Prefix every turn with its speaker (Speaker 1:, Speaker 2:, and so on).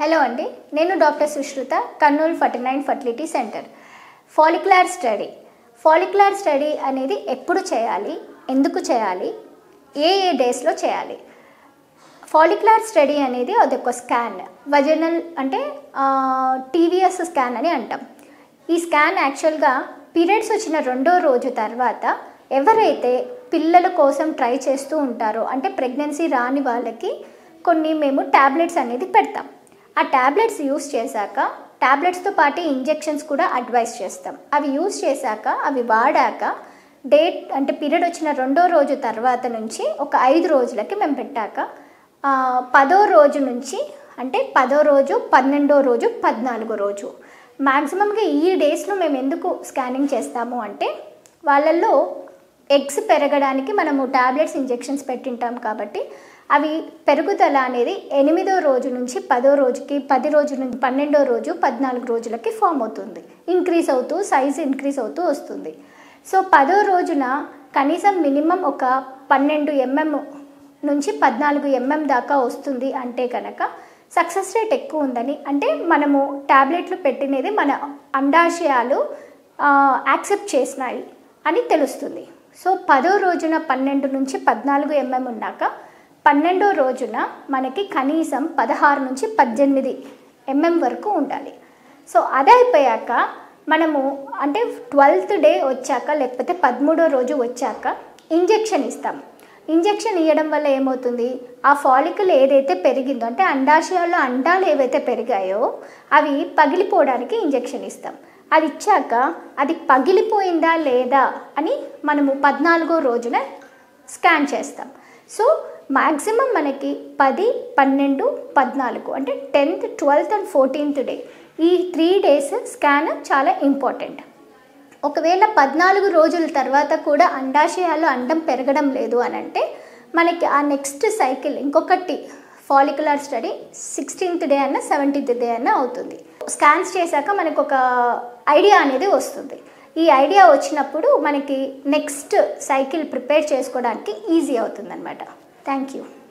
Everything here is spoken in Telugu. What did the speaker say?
Speaker 1: హలో అండి, నేను doctor Sushruta, Kurnool 49 fertility centre. Follicular study అనేది ఎప్పుడు చేయాలి, ఎందుకు చేయాలి, ఏ డేస్లో చేయాలి? ఫాలిక్యులర్ స్టడీ అనేది అదొక స్కాన్, వజనల్ అంటే టీవీఎస్ స్కాన్ అని అంటాం. ఈ స్కాన్ యాక్చువల్గా పీరియడ్స్ వచ్చిన 2వ రోజు తర్వాత ఎవరైతే పిల్లల కోసం ట్రై చేస్తూ ఉంటారో, అంటే ప్రెగ్నెన్సీ రాని వాళ్ళకి కొన్ని మేము ట్యాబ్లెట్స్ అనేది పెడతాం. ఆ ట్యాబ్లెట్స్ యూస్ చేశాక, ట్యాబ్లెట్స్తో పాటు ఇంజెక్షన్స్ కూడా అడ్వైస్ చేస్తాం. అవి యూస్ చేశాక, అవి వాడాక డేట్ అంటే పీరియడ్ వచ్చిన 2వ రోజు తర్వాత నుంచి ఒక 5 రోజులకి మేము పెట్టాక 10వ రోజు నుంచి, అంటే 10వ రోజు, 12వ రోజు, 14వ రోజు మ్యాక్సిమంగా ఈ డేస్లో మేము ఎందుకు స్కానింగ్ చేస్తాము అంటే, వాళ్ళల్లో ఎగ్స్ పెరగడానికి మనము ట్యాబ్లెట్స్ ఇంజెక్షన్స్ పెట్టింటాం కాబట్టి అవి పెరుగుదల అనేది 8వ రోజు నుంచి 10వ రోజుకి, 10 రోజు నుంచి 12వ రోజు, 14 రోజులకి ఫామ్ అవుతుంది. ఇంక్రీజ్ అవుతూ సైజ్ ఇంక్రీజ్ అవుతూ వస్తుంది. సో 10వ రోజున కనీసం మినిమం ఒక 12 mm నుంచి 14 mm దాకా వస్తుంది అంటే కనుక సక్సెస్ రేట్ ఎక్కువ ఉందని, అంటే మనము ట్యాబ్లెట్లు పెట్టినది మన అండాశయాలు యాక్సెప్ట్ చేసినాయి అని తెలుస్తుంది. సో 10వ రోజున 12 నుంచి 14 mm ఉన్నాక 12వ రోజున మనకి కనీసం 16 నుంచి 18 mm వరకు ఉండాలి. సో అది అయిపోయాక మనము అంటే 12th డే వచ్చాక, లేకపోతే 13వ రోజు వచ్చాక ఇంజెక్షన్ ఇస్తాం. ఇంజెక్షన్ ఇవ్వడం వల్ల ఏమవుతుంది, ఆ ఫాలికల్ ఏదైతే పెరిగిందో, అంటే అండాశయాల్లో అండాలు ఏవైతే పెరిగాయో అవి పగిలిపోవడానికి ఇంజెక్షన్ ఇస్తాం. అది ఇచ్చాక అది పగిలిపోయిందా లేదా అని మనము 14వ రోజున స్కాన్ చేస్తాం. సో మ్యాక్సిమం మనకి 10, 12, 14 అంటే 10th, 12th and 14th day, ఈ 3 days స్కాన్ చాలా ఇంపార్టెంట్. ఒకవేళ 14 రోజుల తర్వాత కూడా అండాశయాలు అండం పెరగడం లేదు అని అంటే మనకి ఆ నెక్స్ట్ సైకిల్ ఇంకొకటి ఫాలిక్యులర్ స్టడీ 16th డే అన్న 17th డే అన్న అవుతుంది. స్కాన్స్ చేశాక మనకు ఒక ఐడియా అనేది వస్తుంది. ఈ ఐడియా వచ్చినప్పుడు మనకి నెక్స్ట్ సైకిల్ ప్రిపేర్ చేసుకోవడానికి ఈజీ అవుతుంది అన్నమాట. Thank you.